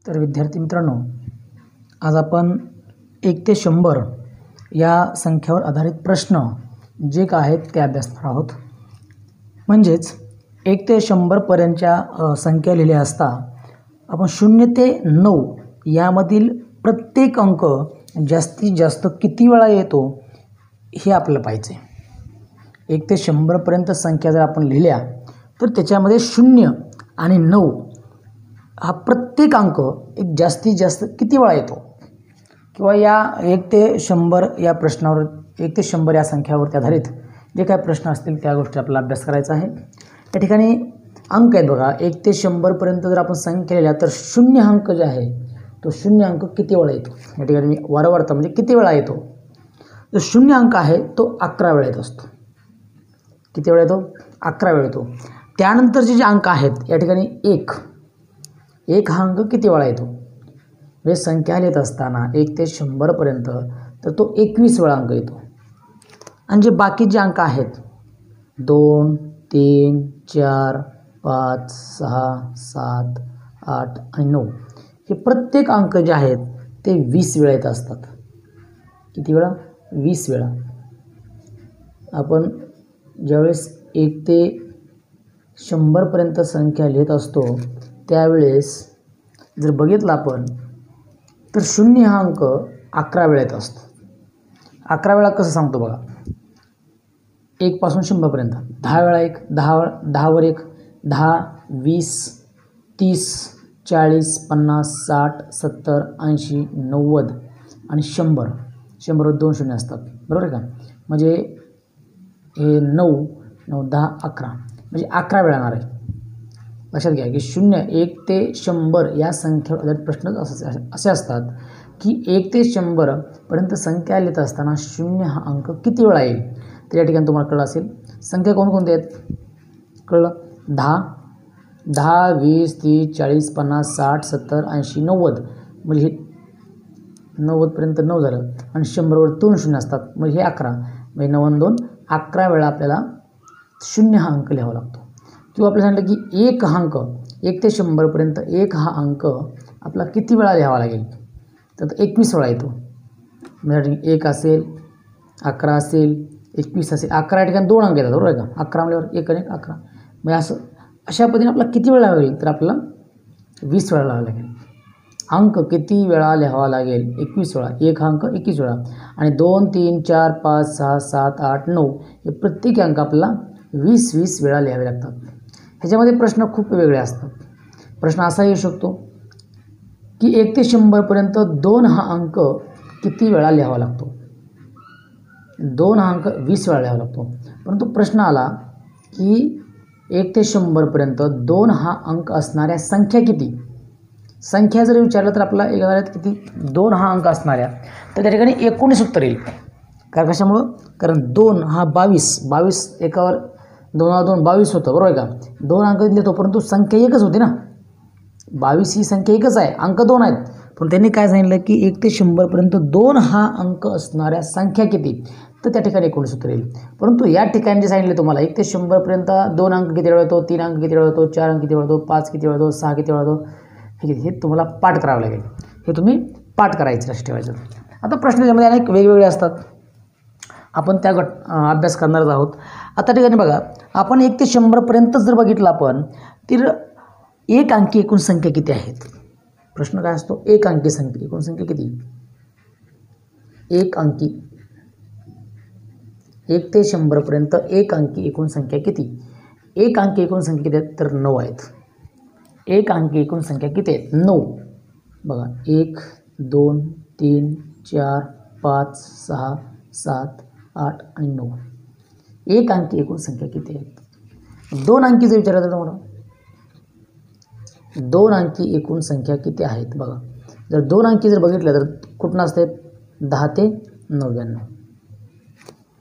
तर विद्यार्थी मित्रांनो, आज आपण 1 ते 100 या संख्यावर आधारित प्रश्न जे काय आहेत ते अभ्यासणार आहोत. म्हणजेच 1 ते 100 पर्यंतच्या संख्या लिहिल्या असता आपण 0 ते 9 यामधील प्रत्येक अंक जास्तीत जास्त किती वेळा येतो हे आपल्याला पाहायचे. 1 ते 100 पर्यंत संख्या जर आपण लिहिल्या तर त्याच्यामध्ये 0 आणि 9 हा प्रत्येक अंक एक जास्तीत जास्त किती वेळा येतो, किंवा या 1 ते 100 या प्रश्नावर 1 ते 100 या संख्यावरती आधारित जे काय प्रश्न असतील त्या गोष्टी आपल्याला अभ्यास करायचा आहे. या ठिकाणी अंक आहेत बघा. 1 ते 100 पर्यंत जर आपण संख्या लिहिल्या तर 0 अंक जे आहे तो 0 अंक किती वेळा येतो. या ठिकाणी मी वारंवारता म्हणजे किती वेळा येतो. जो 0 अंक आहे तो 11 वेळा येत असतो. किती वेळा येतो? 11 वेळा येतो. त्यानंतरचे जे अंक आहेत या ठिकाणी 1 हा अंक किती वेळा येतो. म्हणजे संख्या लिहित असताना 1 ते 100 पर्यंत तर तो 21 वेळा अंक येतो. आणि जे बाकी जे अंक आहेत 2, 3, 4, 5, 6, 7, 8 आणि 9 हे प्रत्येक अंक जे आहेत ते 20 वेळा येत असतात. किती वेळा? 20 वेळा. आपण ज्यावेळेस 1 ते 100 पर्यंत संख्या लिहित असतो त्यावेळेस जर बघितलं आपण तर 0 हा अंक 11 वेळा येत असतो. 11 वेळा कसं सांगतो बघा. 1 पासून 100 पर्यंत 10 वेळा 1, 10 वर 1, 10, 20, 30, 40, 50, 60, 70, 80, 90 आणि 100. 100 वर 2 शून्य असतात, बरोबर आहे का. म्हणजे हे 9, 9, 10, 11 म्हणजे 11 वेळा येणार आहे. लक्षात घ्या की 0, 1 ते 100 या संख्येवर आधारित प्रश्न असे असतात की 1 ते 100 पर्यंत संख्या लिहित असताना 0 हा अंक किती वेळा येईल. तर या ठिकाणी तुम्हाला कळलं असेल संख्या कोणकोणत्या आहेत. कळलं? 10, 20, 30, 40, 50, 60, 70, 80, 90 म्हणजे हे 90 पर्यंत 9 झालं आणि 100 वर 2 शून्य असतात म्हणजे हे 11 म्हणजे 9 आणि 2 11 वेळा आपल्याला 0 हा अंक लिहावा लागतो. किंवा आपल्याला सांगितलं की 1 हा अंक 1 ते 100 पर्यंत 1 हा अंक आपला किती वेळा लिहावा लागेल. तर 21 वेळा येतो. म्हणजे 1 असेल, 11 असेल, 21 असेल. 11 या ठिकाणी 2 अंक येतात, बरोबर आहे का. 11 म्हणल्यावर 1 आणि 11 म्हणजे अशा पद्धतीने आपल्याला किती वेळा लागेल तर आपल्याला 20 वेळा लिहावं लागेल. अंक किती वेळा लिहावा लागेल? 21 वेळा. 1 हा अंक 21 वेळा आणि 2, 3, 4, 5, 6, 7, 8, 9 हे प्रत्येक अंक आपल्याला 20 वेळा लिहावे लागतात. ह्याच्यामध्ये प्रश्न खूप वेगळे असतात. प्रश्न असा येऊ शकतो की 1 ते 100 पर्यंत 2 हा अंक किती वेळा लिहावा लागतो. 2 हा अंक 20 वेळा लिहावा लागतो. परंतु प्रश्न आला की 1 ते 100 पर्यंत 2 हा अंक असणाऱ्या संख्या किती. संख्या जर विचारलं तर आपल्याला येणार आहेत किती. 2 हा अंक असणाऱ्या तर त्या ठिकाणी 19 उत्तर येईल. कारण कशामुळं? कारण 2 हा 22 एकावर 2 2 22 होतं, बरोबर आहे का. 2 अंक दिले तो परंतु संख्या एकच होती ना. 22 ही संख्या एकच आहे, अंक 2 आहेत. पण त्यांनी काय सांगितलं की 1 ते 100 पर्यंत 2 हा अंक असणाऱ्या संख्या किती. तर त्या ठिकाणी 19 उत्तर येईल. परंतु या ठिकाणी जे सांगितले तुम्हाला 1 ते 100 पर्यंत 2 अंक किती वेळा येतो, 3 अंक किती वेळा येतो, 4 अंक किती वेळा येतो, 5 किती वेळा येतो, 6 किती वेळा येतो, हे तुम्हाला पाठ करावं लागेल. हे तुम्ही पाठ करायचं, लक्ष ठेवायचं. आता प्रश्न त्यामध्ये अनेक वेगवेगळे असतात. आपण त्या अभ्यास करणारच आहोत. आता ठिकाणी बघा आपण 1 ते 100 पर्यंत जर बघितलं आपण तर 1 अंकी एकूण संख्या किती आहेत. प्रश्न काय असतो? 1 अंकी संख्या एकूण संख्या किती. 1 अंकी 1 ते 100 पर्यंत 1 अंकी एकूण संख्या किती. 1 अंकी एकूण संख्या किती आहेत तर 9 आहेत. 1 अंकी एकूण संख्या किती आहेत? 9. बघा 1, 2, 3, 4, 5, 6, 7, 8 आणि 9. 1 अंकी एकूण संख्या किती आहेत. 2 अंकी जर विचारलं तर तुम्हाला 2 अंकी एकूण संख्या किती आहेत. बघा जर 2 अंकी जर बघितलं तर कुठून असते 10 ते 99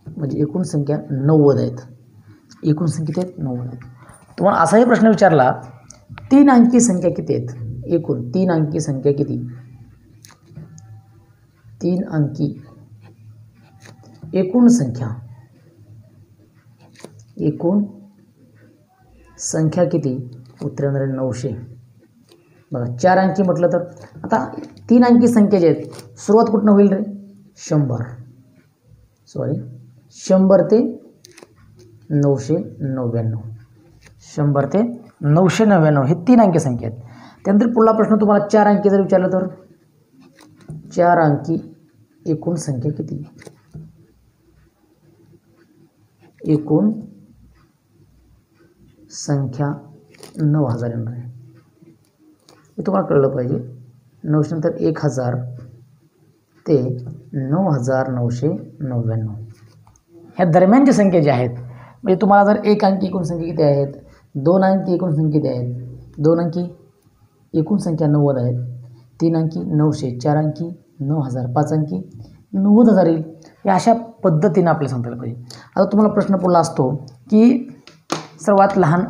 म्हणजे एकूण संख्या 90 आहेत. एकूण संख्या किती आहेत? 90 आहेत. तुम्हाला असाही प्रश्न विचारला 3 अंकी संख्या किती आहेत. एकूण 3 अंकी संख्या किती. 3 अंकी एकूण संख्या किती. उत्तर येणार 900. बघा 4 अंकी म्हटलं तर आता 3 अंकी संख्या जे आहेत सुरुवात कुठनं होईल रे? 100 ते 999. 100 ते 999 हे 3 अंकी संख्या आहेत. त्यानंतर पुढला प्रश्न तुम्हाला 4 अंकी जर विचारलं तर 4 अंकी एकूण संख्या किती? एकूण संख्या 9000 येणार आहे. हे तुम्हाला कळलं पाहिजे. 900 नंतर 1000 ते 9999 ह्या दरम्यानच्या संख्या ज्या आहेत म्हणजे तुम्हाला जर 1 अंकी एकूण संख्या किती आहेत, 2 अंकी एकूण संख्या किती आहेत, 2 अंकी एकूण संख्या 90 आहेत, 3 अंकी 900, 4 अंकी 9000, 5 अंकी 90000 येईल. या अशा पद्धतीने आपल्याला सांगता आलं पाहिजे. आता तुम्हाला प्रश्न पुढला असतो की सर्वात लहान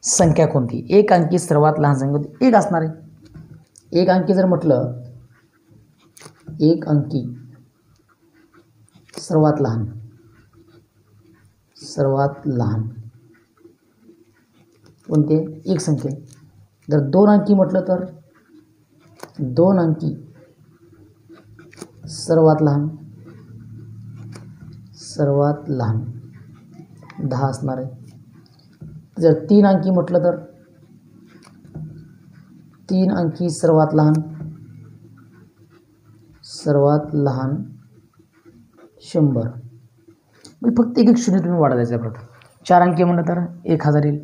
संख्या कोणती? 1 अंकी सर्वात लहान संख्या कोणती? 1 असणार आहे. 1 अंकी जर म्हटलं 1 अंकी सर्वात लहान कोणते? 1 संख्या. जर 2 अंकी म्हटलं तर 2 अंकी सर्वात लहान 10 असणार आहे. जर 3 अंकी म्हटलं तर 3 अंकी सर्वात लहान 100. म्हणजे फक्त एक शून्य तुम्ही वाढा द्यायचं परत. 4 अंकी म्हणलं तर 1000 येईल.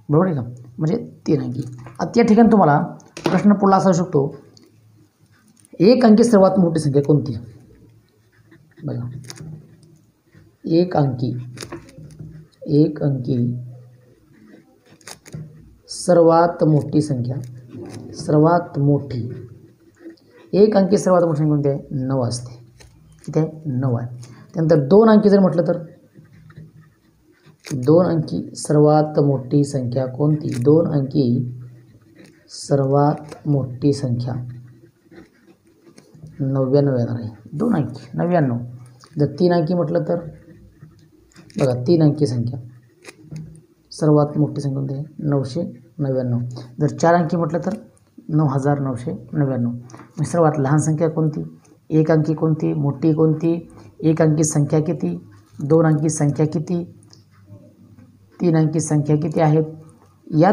बरोबर आहे का? म्हणजे 3 अंकी. आता या ठिकाणी तुम्हाला प्रश्न पुढला असू शकतो 1 अंकी सर्वात मोठी संख्या कोणती? बघा 1 अंकी सर्वात मोठी संख्या 1 अंकी सर्वात मोठी संख्या कोणती आहे? 9 असते. किती आहे? 9 आहे. त्यानंतर 2 अंकी जर म्हटलं तर 2 अंकी सर्वात मोठी संख्या कोणती? 2 अंकी सर्वात मोठी संख्या 99 येणार आहे. 2 अंकी 99. जर 3 अंकी म्हटलं तर बघा 3 अंकी संख्या सर्वात मोठी संख्या कोणती आहे? 999. जर 4 अंकी म्हटलं तर 9999. मग सर्वात लहान संख्या कोणती? 1 अंकी कोणती? मोठी कोणती? 1 अंकी संख्या किती? 2 अंकी संख्या किती? 3 अंकी संख्या किती आहेत? या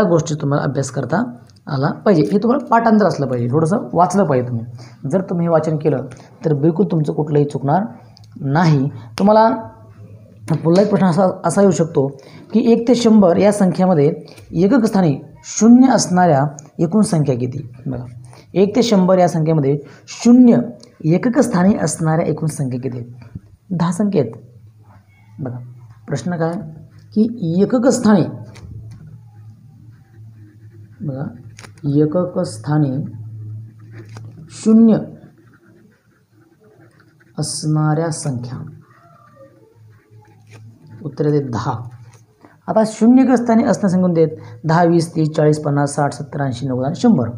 गोष्टी तुम्हाला अभ्यास करता आला पाहिजे. हे तुम्हाला पाठांतर असलं पाहिजे, थोडंसं वाचलं पाहिजे तुम्ही. जर तुम्ही हे वाचन केलं तर बिलकुल तुमचं कुठलंही चुकणार नाही. तुम्हाला पुढला एक प्रश्न असा येऊ शकतो की 1 ते 100 या संख्येमध्ये एकक स्थानी 0 असणाऱ्या एकूण संख्या किती? बघा 1 ते 100 या संख्येमध्ये 0 एकक स्थानी असणाऱ्या एकूण संख्या किती आहेत? 10 संख्या आहेत. बघा प्रश्न काय की एकक स्थानी बघा एकक स्थानी 0 असणाऱ्या संख्या उत्तर येते 10. आता 0 एकक स्थानी असणाऱ्या संख्या कोणत्या आहेत? 10, 20, 30, 40, 50, 60, 70, 80, 90 आणि 100.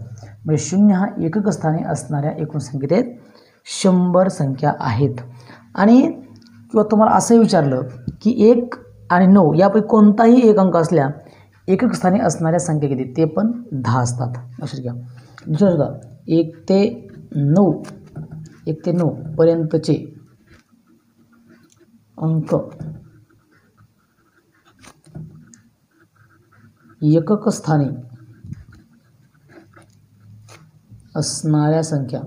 म्हणजे 0 हा एकक स्थानी असणाऱ्या एकूण संख्येत आहेत 100 संख्या आहेत. आणि किंवा तुम्हाला असं विचारलं की 1 आणि 9 यापैकी कोणताही एक अंक असल्या एकक स्थानी असणाऱ्या संख्या किती? ते पण 10 असतात. लक्षात घ्या. दुसरं सुद्धा 1 ते 9 पर्यंतचे अंक एकक स्थानी असणाऱ्या संख्या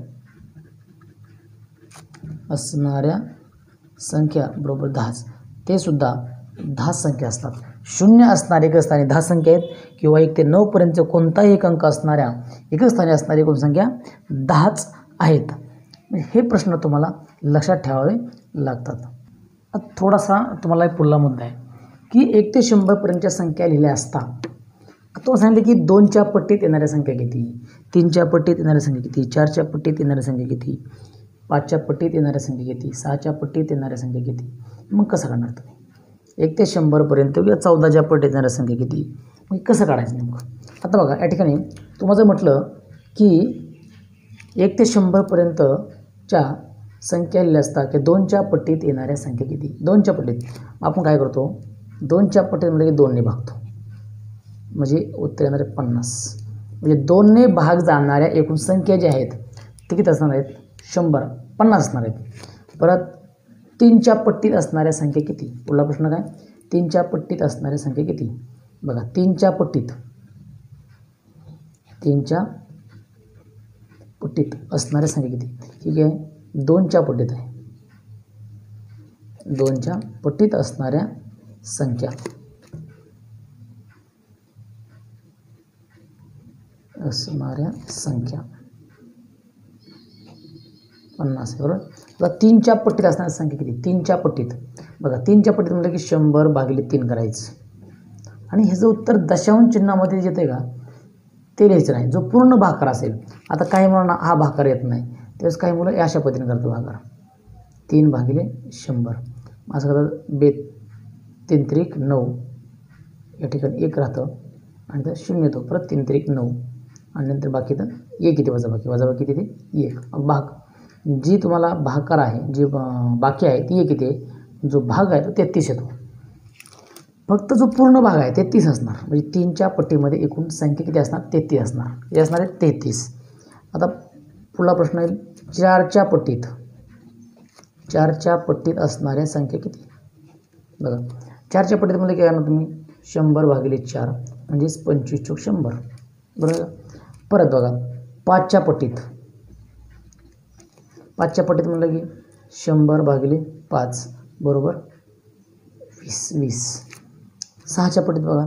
बरोबर 10. ते सुद्धा 10 संख्या असतात. 0 असणारे एकक स्थानी 10 संख्या आहेत किंवा 1 ते 9 पर्यंत कोणताही एक अंक असणाऱ्या एकक स्थानी असणारी एकूण संख्या 10च आहेत. हे प्रश्न तुम्हाला लक्षात ठेवावे लागतात. आता थोडासा तुम्हाला एक पुढला मुद्दा आहे की 1 ते 100 पर्यंतच्या संख्या लिहिल्या असता तो सांगितले की 2च्या पट्टीत येणाऱ्या संख्या किती, 3च्या पट्टीत येणाऱ्या संख्या किती, 4च्या पट्टीत येणाऱ्या संख्या किती, 5च्या पट्टीत येणाऱ्या संख्या किती, 6च्या पट्टीत येणाऱ्या संख्या किती. मग कसं काढणार तुम्ही? 1 ते 100 पर्यंत किंवा 14च्या पट्टीत येणाऱ्या संख्या किती, मग कसं काढायचं नेमकं? आता बघा या ठिकाणी तुम्हाला जर म्हटलं की 1 ते 100 पर्यंतच्या संख्या लिहिल्या असता की 2च्या पट्टीत येणाऱ्या संख्या किती. 2च्या पट्टीत आपण काय करतो? 2च्या पट्टीत म्हणजे 2 ने भागतो. म्हणजे उत्तर येणार आहे 50. म्हणजे 2ने भाग जाणाऱ्या एकूण संख्या ज्या आहेत ते किती असणार आहेत? 100, 50 असणार आहेत. परत 3च्या पट्टीत असणाऱ्या संख्या किती? पुढला प्रश्न काय? 3च्या पट्टीत असणाऱ्या संख्या किती? बघा 3च्या पट्टीत असणाऱ्या संख्या किती? ठीक आहे, 2च्या पट्टीत आहे. 2च्या पट्टीत असणाऱ्या संख्या 50 बरोबर. बघा 3च्या पट्टीत असणारी संख्या किती? 3च्या पट्टीत बघा 3च्या पट्टीत म्हटलं की 100/3 करायचं आणि ह्याचं उत्तर दशांश चिन्हामध्ये येते का ते लिहायचं नाही. जो पूर्ण भागाकार असेल, आता काही मुलांना हा भागाकार येत नाही त्यावेळेस काही मुलं अशा पद्धतीने करतात भागाकार 3/100 असं करतात. 3×9 या ठिकाणी 1 राहतं आणि तर 0 येतो, परत 3×9 आणि नंतर बाकी तर 1 किती वजाबाकी तिथे 1. भाग जी तुम्हाला भागाकार आहे, जी बाकी आहे ती 1 येते, जो भाग आहे तो 33 येतो. फक्त जो पूर्ण भाग आहे 33 असणार. म्हणजे 3च्या पट्टीमध्ये एकूण संख्या किती असणार? 33 असणार. हे असणार आहे 33. आता पुढला प्रश्न येईल 4च्या पट्टीत असणाऱ्या संख्या किती? बघा 4च्या पट्टीत म्हणजे काय करणार तुम्ही? 100/4 म्हणजेच 25×100 बरोबर. परत बघा 5च्या पट्टीत म्हटलं की 100/5 बरोबर 20. 6च्या पट्टीत बघा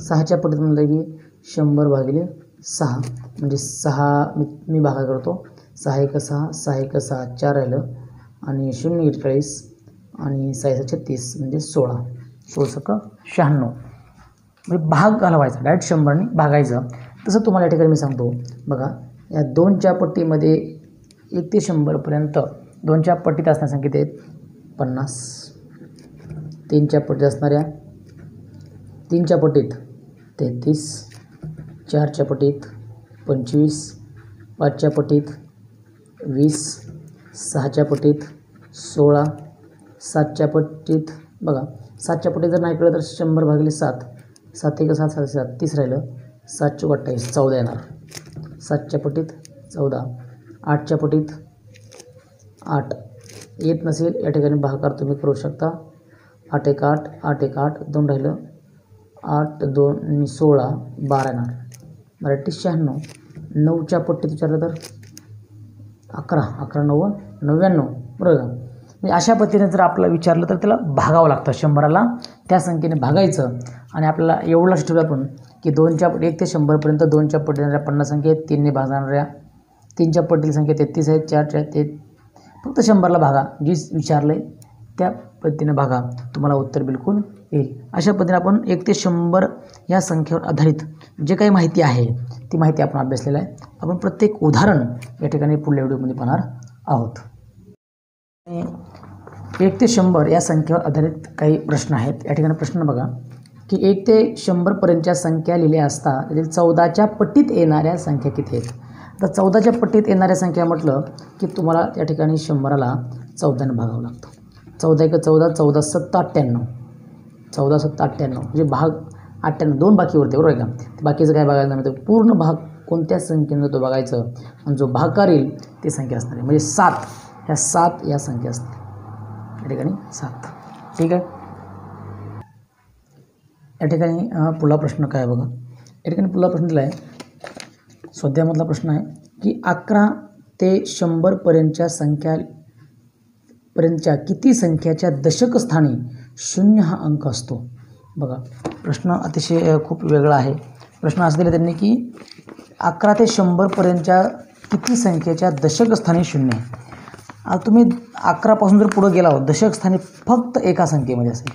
6च्या पट्टीत म्हटलं की 100/6 म्हणजे 6 मी भागा करतो. 6×1=6, 6×1=6, 4 राहिलं आणि 0×40 आणि 6×36 म्हणजे 16, 16×96 म्हणजे भाग घालवायचा, डायरेक्ट 100ने भागायचं. तसं तुम्हाला या ठिकाणी मी सांगतो बघा, या 2च्या पट्टीमध्ये 1 ते 100पर्यंत 2च्या पट्टीत असणाऱ्या संख्या आहेत 50. 3च्या पट्टीत असणाऱ्या 3च्या पट्टीत 33, 4च्या पट्टीत 25, 5च्या पट्टीत 20, 6च्या पट्टीत 16, 7च्या पट्टीत बघा 7च्या पट्टीत जर नाही कळलं तर 100/7, 7×1=7, 7 30 राहिलं, 7×4=28, 14 येणार. 7च्या पट्टीत 14, 8च्या पट्टीत 8 येत नसेल या ठिकाणी भागाकार तुम्ही करू शकता. 8×1=8, 8×1=8, 2 राहिलं, 8, 2 आणि 16, 12 येणार. मराठी 96. 9च्या पट्टीत विचारलं तर 11, 11×9=99 बरोबर का. म्हणजे अशा पद्धतीने जर आपल्याला विचारलं तर त्याला भागावं लागतं, 100ला त्या संख्येने भागायचं. आणि आपल्याला एवढं लक्ष ठेवलं आपण की 1 ते 100पर्यंत 2च्या पट्टीत येणाऱ्या 50 संख्या आहेत, 3ने भागणाऱ्या 3च्या पट्टीतील संख्या 33 आहेत, 4च्या ते फक्त 100ला भागा, जी विचारलं आहे त्या पद्धतीने भागा, तुम्हाला उत्तर बिलकुल येईल. अशा पद्धतीने आपण 1 ते 100 या संख्येवर आधारित जे काही माहिती आहे ती माहिती आपण अभ्यासलेलं आहे. आपण प्रत्येक उदाहरण या ठिकाणी पुढल्या व्हिडिओमध्ये पाहणार आहोत. 1 ते 100 या संख्येवर आधारित काही प्रश्न आहेत. या ठिकाणी प्रश्न बघा की 1 ते 100पर्यंतच्या संख्या लिहिल्या असता त्यातील 14च्या पट्टीत येणाऱ्या संख्या किती आहेत? तर 14च्या पट्टीत येणाऱ्या संख्या म्हटलं की तुम्हाला त्या ठिकाणी 100ला 14ने भागावं लागतं. 14×1=14, 14×7=98, 14×7=98 म्हणजे भाग 98, 2 बाकी उरते बरोबर का. बाकीचं काय बघायला नव्हतं, पूर्ण भाग कोणत्या संख्येनं तो बघायचं आणि जो भागाकार येईल ती संख्या असणार आहे. म्हणजे 7, ह्या 7 या संख्या असतील या ठिकाणी 7. ठीक आहे. या ठिकाणी पुढला प्रश्न काय बघा, या ठिकाणी पुढला प्रश्न दिला आहे स्वाध्यायामधला प्रश्न आहे की 11 ते 100पर्यंतच्या पर्यंतच्या किती संख्याच्या दशक स्थानी 0 हा अंक असतो? बघा प्रश्न अतिशय खूप वेगळा आहे. प्रश्न असं दिला त्यांनी की 11 ते 100पर्यंतच्या किती संख्येच्या दशक स्थानी 0 आहे. आता तुम्ही 11पासून जर पुढं गेला आहोत दशक स्थानी फक्त एका संख्येमध्ये असेल,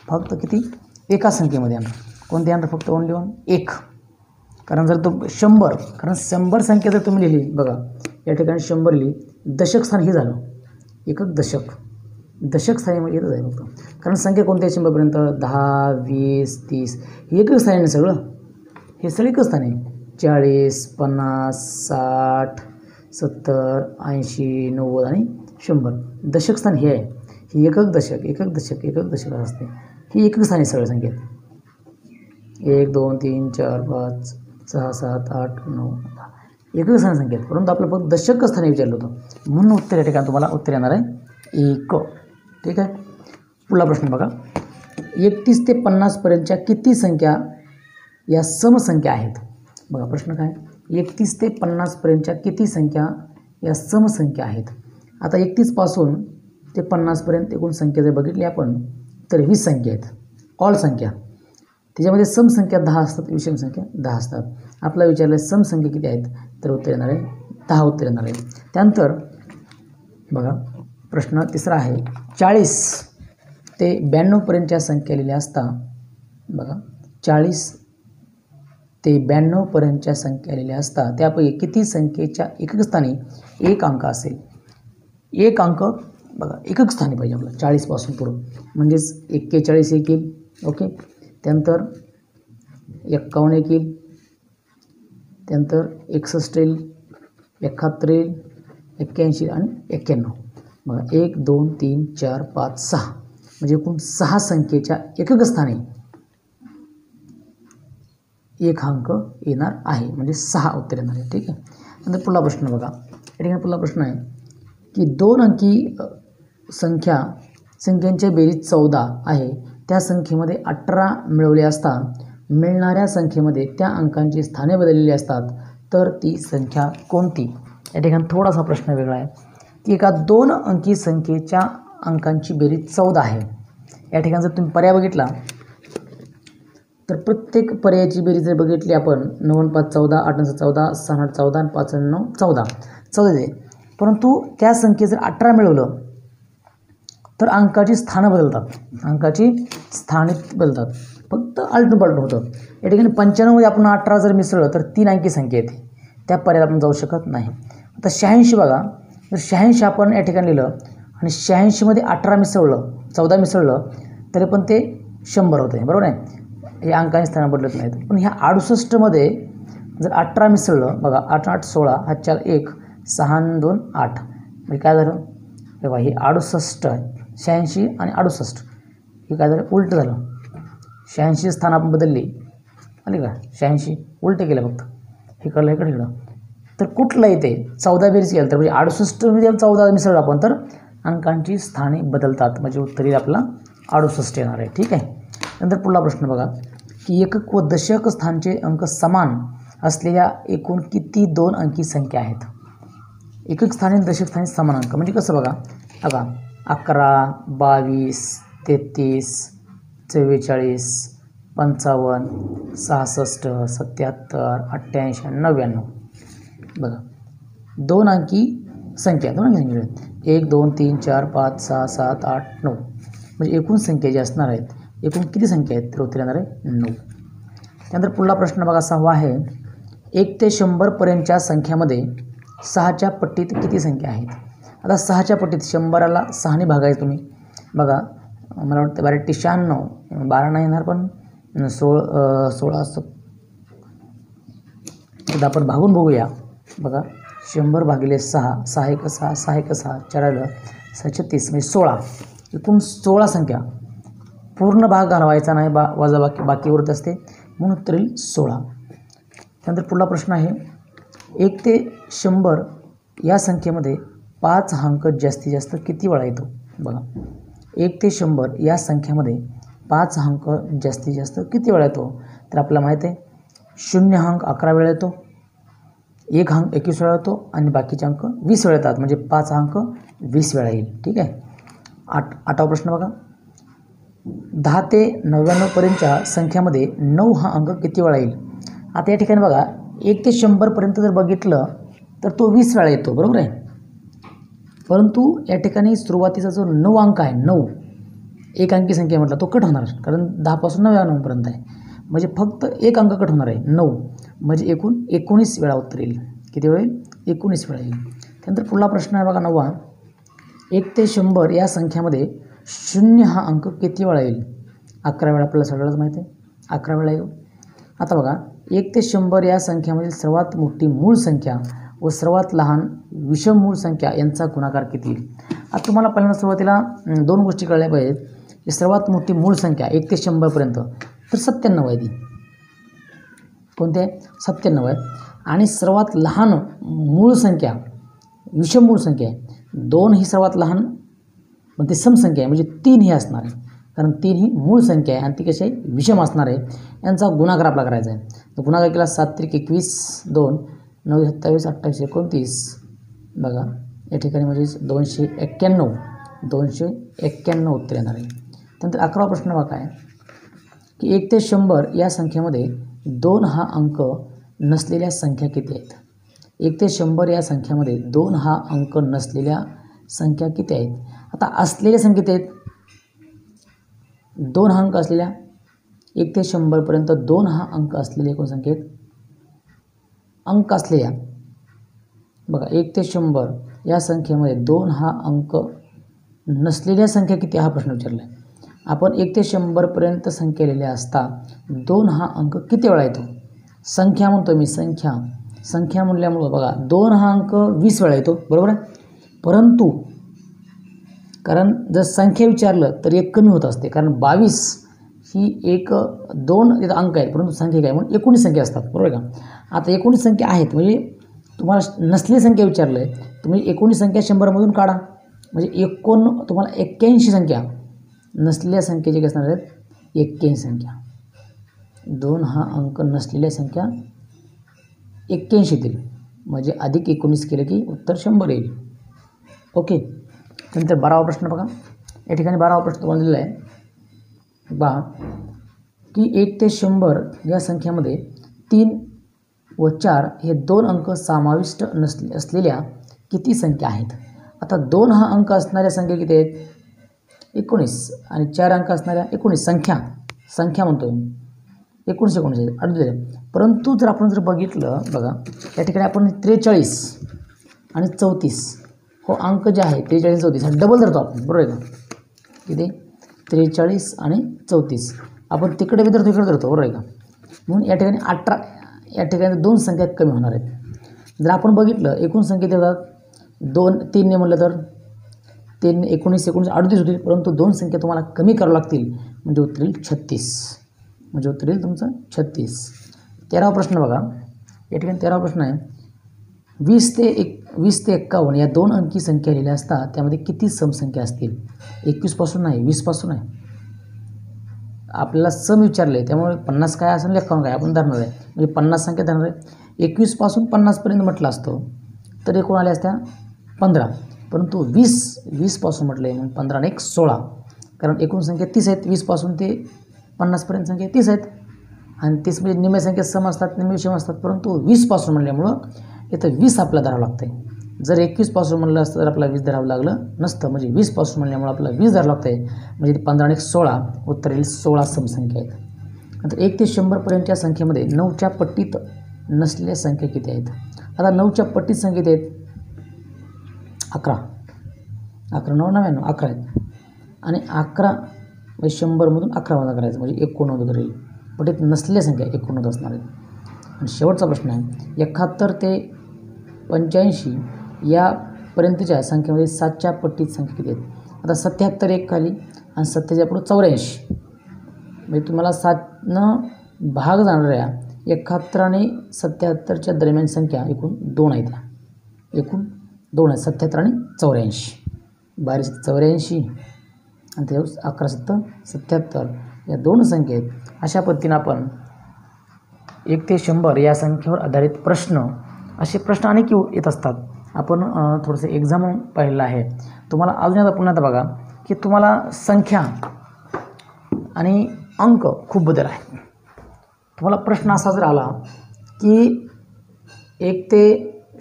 फक्त किती एका संख्येमध्ये येणार. कोणते येणार? फक्त ओनली 1. कारण जर तो 100, कारण 100 संख्या जर तुम्ही लिहिली बघा या ठिकाणी 100 लिहिली, दशक स्थान हे झालं एकक दशक, दशक स्थानीमध्ये येतच आहे फक्त. कारण संख्या कोणत्या 100पर्यंत 10, 20, 30 हे एकच स्थानी नाही, सगळं हे सगळं एकच स्थानी 40, 50, 60, 70, 80, 90 आणि 100. दशक स्थान हे आहे, ही एकक दशक असते, ही एकक स्थानी सगळ्या संख्येत. 1 2 3 4 5 6 7 8 9 10 एकक स्थानी संख्या आहेत, परंतु आपलं फक्त दशक स्थानी विचारलं होतं म्हणून उत्तर या ठिकाणी तुम्हाला उत्तर येणार आहे 1. ठीक आहे. पुढला प्रश्न बघा. 31 ते 50 पर्यंतच्या किती संख्या या समसंख्या आहेत? बघा प्रश्न काय, 31 ते 50 पर्यंतच्या किती संख्या या समसंख्या आहेत? आता 31 पासून ते 50 पर्यंत एकूण संख्या जर बघितली आपण तर 20 संख्या आहेत, ऑल संख्या. त्याच्यामध्ये समसंख्या 10 असतात, विषम संख्या 10 असतात. आपला विचारलं समसंख्या किती आहेत, तर उत्तर येणार आहे 10 उत्तर येणार आहे. त्यानंतर बघा प्रश्न तिसरा आहे, 40 ते 92 पर्यंतच्या संख्या लिहिल्या असता बघा 40 ते 92 पर्यंतच्या संख्या लिहिल्या असता त्यापैकी किती संख्येच्या एकक स्थानी एक अंक असेल? एक अंक बघा एकक स्थानी पाहिजे आपलं 40 पासून पुढं, म्हणजेच 41 एक येईल. ओके. त्यानंतर 51 एक येईल, त्यानंतर 61 येईल, 71 येईल, 81 आणि 91. बघा 1 2 3 4 5 6 म्हणजे एकूण 6 संख्येच्या एकक स्थानी एक अंक येणार आहे, म्हणजे 6 उत्तर येणार आहे. ठीक आहे. नंतर पुढला प्रश्न बघा. या ठिकाणी पुढला प्रश्न आहे की 2 अंकी संख्यांच्या बेरीज 14 आहे, त्या संख्येमध्ये 18 मिळवले असता मिळणाऱ्या संख्येमध्ये त्या अंकांची स्थाने बदललेली असतात, तर ती संख्या कोणती? या ठिकाणी थोडासा प्रश्न वेगळा आहे की एका 2 अंकी संख्येच्या अंकांची बेरीज 14 आहे. या ठिकाणी जर तुम्ही पर्याय बघितला तर प्रत्येक पर्यायाची बेरीज जर बघितली आपण 9 5 14 8 9 14 6 8 14 आणि 5 9 14 14 येते. परंतु त्या संख्येत जर 18 मिळवलं तर अंकाची स्थानं बदलतात, अंकाची स्थाने बदलतात, फक्त आलटून पालटून होतं. या ठिकाणी 95 मध्ये आपण 18 जर मिसळलं तर 3 अंकी संख्या येते, त्या पर्यायात आपण जाऊ शकत नाही. आता 86 बघा, जर 86 आपण या ठिकाणी लिहिलं आणि 86 मध्ये 18 मिसळलं 14 मिसळलं तरी पण ते 100 होतं आहे, बरोबर आहे. हे अंकांची स्थानं बदलत नाहीत. पण ह्या 68 मध्ये जर 18 मिसळलं बघा 8 8 16 हा 4 1 6 2 8 म्हणजे काय झालं बघा हे 68 आहे, 86 आणि 68 हे काय झालं उलटं झालं. 86 स्थान आपण बदलली आली का, 86 उलटं केलं फक्त, हे कळलं इकडे इकडं. तर कुठलं येते 14 बेरीज केलं तर म्हणजे 68 मध्ये 14 मिसळलं आपण तर अंकांची स्थाने बदलतात, म्हणजे उत्तर येईल आपला 68 येणार आहे. ठीक आहे. नंतर पुढला प्रश्न बघा की एकक व दशक स्थानचे अंक समान असलेल्या एकूण किती 2 अंकी संख्या आहेत? एकक स्थानी आणि दशक स्थानी समान अंक म्हणजे कसं बघा, 11 22 33 44 55 66 77 88 99 बघा 2 अंकी संख्या 2 अंकी संख्या 1 2 3 4 5 6 7 8 9 म्हणजे एकूण संख्या जी असणार आहेत, एकूण किती संख्या आहेत तर उत्तर येणार आहे 9. त्यानंतर पुढला प्रश्न बघा 6वा आहे, 1 ते 100 पर्यंतच्या संख्यामध्ये 6च्या पट्टीत किती संख्या आहेत? आता 6च्या पट्टीत 100ला 6ने भागायचं तुम्ही बघा, मला वाटतं 12 96 12 नाही येणार पण 16 असं एकदा आपण भागून बघूया. बघा 100 भागिले 6 6 1 6 6 1 6 4 आलं 36 म्हणजे 16, एकूण 16 संख्या. पूर्ण भाग घालवायचा नाही, वजा बाकी उरत असते म्हणून उत्तर येईल 16. त्यानंतर पुढला प्रश्न आहे, 1 ते 100 या संख्येमध्ये 5 अंक जास्तीत जास्त किती वेळा येतो? बघा 1 ते 100 या संख्येमध्ये 5 अंक जास्तीत जास्त किती वेळा येतो? तर आपल्याला माहीत आहे 0 अंक 11 वेळा येतो, 1 अंक 21 वेळा येतो आणि बाकीचे अंक 20 वेळा येतात, म्हणजे 5 अंक 20 वेळा येईल. ठीक आहे. 8वा प्रश्न बघा, 10 ते 99 पर्यंतच्या संख्यामध्ये 9 हा अंक किती वेळा येईल? आता या ठिकाणी बघा 1 ते 100 पर्यंत जर बघितलं तर तो 20 वेळा येतो, बरोबर आहे. परंतु या ठिकाणी सुरुवातीचा जो 9 अंक आहे 9 एक अंकी संख्या म्हटलं तो कट होणार, कारण 10 पासून 99 पर्यंत आहे, म्हणजे फक्त एक अंक कट होणार आहे 9, म्हणजे एकूण 19 वेळा उत्तर येईल. किती वेळ येईल? 19 वेळा येईल. त्यानंतर पुढला प्रश्न आहे बघा 9वा, 1 ते 100 या संख्यामध्ये 0 हा अंक किती वेळा येईल? 11 वेळा आपल्याला सगळ्याच माहिती आहे, 11 वेळा येईल. आता बघा 1 ते 100 या संख्यामधील सर्वात मोठी मूळ संख्या व सर्वात लहान विषम मूळ संख्या यांचा गुणाकार किती येईल? आता तुम्हाला पहिल्यांदा सुरुवातीला 2 गोष्टी कळल्या पाहिजेत की सर्वात मोठी मूळ संख्या 1 ते 100 पर्यंत तर 97 आहे ती, कोणते 97 आहे. आणि सर्वात लहान मूळ संख्या विषम मूळ संख्या आहे 2 ही सर्वात लहान पण ती समसंख्या आहे म्हणजे 3 ही असणार आहे, कारण 3 ही मूळ संख्या आहे आणि ती कशी आहे विषम असणार आहे. यांचा गुणाकार आपला करायचा आहे. तर गुणाकार केला 7 त्रिक 21 2 9 27 28 29 बघा या ठिकाणी म्हणजे 291 उत्तर येणार आहे. त्यानंतर 11वा प्रश्न बघा आहे की 1 ते 100 या संख्येमध्ये 2 हा अंक नसलेल्या संख्या किती आहेत. 1 ते 100 या संख्येमध्ये 2 हा अंक नसलेल्या संख्या किती आहेत. आता असलेल्या संख्या किती आहेत. 2 हा अंक असलेल्या 1 ते 100 पर्यंत 2 हा अंक असलेल्या एकूण संख्येत अंक असलेल्या बघा 1 ते 100 या संख्येमध्ये 2 हा अंक नसलेल्या संख्या किती हा प्रश्न विचारला आहे. आपण 1 ते 100 पर्यंत संख्या लिहिल्या असता 2 हा अंक किती वेळा येतो. संख्या म्हणतो मी संख्या म्हणल्यामुळं बघा 2 हा अंक 20 वेळा येतो बरोबर आहे. परंतु कारण जर संख्या विचारलं तर एक कमी होत असते, कारण 22 ही 2 अंक आहेत परंतु संख्या काय म्हणून 19 संख्या असतात बरोबर का. आता 19 संख्या आहेत म्हणजे तुम्हाला नसलेली संख्या विचारलं आहे, तुम्ही 19 संख्या 100मधून काढा म्हणजे तुम्हाला 81 संख्या नसलेल्या संख्येची असणार आहेत 81 संख्या. 2 हा अंक नसलेल्या संख्या 81 येतील म्हणजे अधिक 19 केलं की उत्तर 100 येईल. ओके. त्यानंतर 12वा प्रश्न बघा. या ठिकाणी 12वा प्रश्न तुम्हाला दिलेला आहे बघा की 1 ते 100 या संख्येमध्ये 3 व 4 हे 2 अंक समाविष्ट असलेल्या किती संख्या आहेत. आता 2 हा अंक असणाऱ्या संख्या किती आहेत 19 आणि 4 अंक असणाऱ्या 19 संख्या म्हणतो मी 19 आहेत अडुळे. परंतु जर आपण बघितलं बघा या ठिकाणी आपण 43 आणि 34 हो अंक जे आहे 43 34 हा डबल धरतो आपण बरोबर आहे का. किती 43 आणि 34 आपण तिकडे धरतो इकडे धरतो बरोबर आहे का. म्हणून या ठिकाणी 18 या ठिकाणी 2 संख्या कमी होणार आहेत. जर आपण बघितलं एकूण संख्या होतात 2 3 ने म्हणलं तर 3 19 38 होतील, परंतु 2 संख्या तुम्हाला कमी करावं लागतील म्हणजे उत्तर येईल 36 म्हणजे उत्तर येईल तुमचं 36. 13वा प्रश्न बघा. या ठिकाणी 13वा प्रश्न आहे 20 ते 51 या 2 अंकी संख्या लिहिल्या असता त्यामध्ये किती समसंख्या असतील. 21 पासून नाही 20 पासून आहे. आपल्याला सम विचारले त्यामुळे 50 काय असेल 51 काय आपण धरणार आहे म्हणजे 50 संख्या धरणार आहे. 21 पासून 50 पर्यंत म्हटलं असतं तर एकूण आल्या असत्या 15, परंतु 20 पासून म्हटले म्हणून 15 आणि 1 16 कारण एकूण संख्या 30 आहेत. 20 पासून ते 50 पर्यंत संख्या 30 आहेत आणि 30 म्हणजे निम्म्या संख्या सम असतात निम्मे विषम असतात, परंतु 20 पासून म्हणल्यामुळं इथं 20 आपल्याला धरावं लागतं आहे. जर 21 पासून म्हणलं असतं तर आपल्याला 20 धरावं लागलं नसतं म्हणजे 20 पासून म्हणल्यामुळे आपल्याला 20 धरावं लागतं आहे म्हणजे 15 आणि 1 16 उत्तर येईल 16 समसंख्या आहेत. नंतर 1 ते 100 पर्यंतच्या संख्येमध्ये 9च्या पट्टीत नसलेल्या संख्या किती आहेत. आता 9च्या पट्टीत संख्या किती आहेत 11 9 99 11 आहेत आणि 11 म्हणजे 100मधून 11 वजा करायचं म्हणजे 89 उत्तर येईल. पट्टीत नसलेल्या संख्या 89 असणार आहेत. आणि शेवटचा प्रश्न आहे 71 ते 85 यापर्यंतच्या संख्येमध्ये 7च्या पट्टीत संख्या किती आहेत. आता 77 एक खाली आणि 7च्या पुढे 84 म्हणजे तुम्हाला 7न भाग जाणाऱ्या 71 आणि 77च्या दरम्यान संख्या एकूण 2 आहेत. एकूण 2 आहेत 77 आणि 84 12 84 आणि ते 11 7 77 या 2 संख्या आहेत. अशा पद्धतीनं आपण 1 ते 100 या संख्येवर आधारित प्रश्न असे प्रश्न अनेक येत असतात. आपण थोडंसं एक्झाम पाहिलेलं आहे. तुम्हाला अजून आता पुन्हा आता बघा की तुम्हाला संख्या आणि अंक खूप बदल आहे. तुम्हाला प्रश्न असा जर आला की 1 ते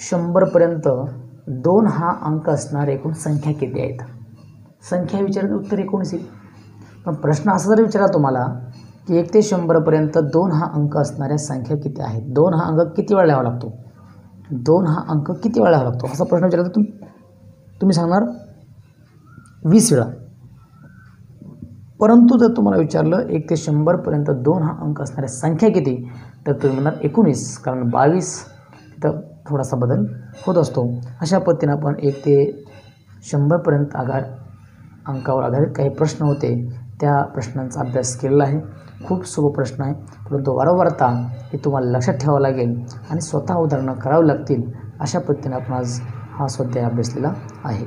100 पर्यंत 2 हा अंक असणारे एकूण संख्या किती आहेत. संख्या विचारत उत्तर 19 येईल. पण प्रश्न असा जर विचारला तुम्हाला की 1 ते 100 पर्यंत 2 हा अंक असणाऱ्या संख्या किती आहेत. 2 हा अंक किती वेळा लिहावा लागतो. 2 हा अंक किती वेळा लिहावा लागतो असा प्रश्न विचारला तर तुम्ही सांगणार 20 वेळा. परंतु जर तुम्हाला विचारलं 1 ते 100 पर्यंत 2 हा अंक असणाऱ्या संख्या किती तर तुम्ही म्हणणार 19 कारण 22 तिथं थोडासा बदल होत असतो. अशा पद्धतीनं आपण 1 ते 100 पर्यंत अंकावर आधारित काही प्रश्न होते त्या प्रश्नांचा अभ्यास केलेला आहे. खूप सोपा प्रश्न आहे, परंतु वारंवारता हे तुम्हाला लक्षात ठेवावं लागेल आणि स्वतः उदाहरणं करावी लागतील. अशा पद्धतीने आपण आज हा स्वाध्याय अभ्यासलेला आहे.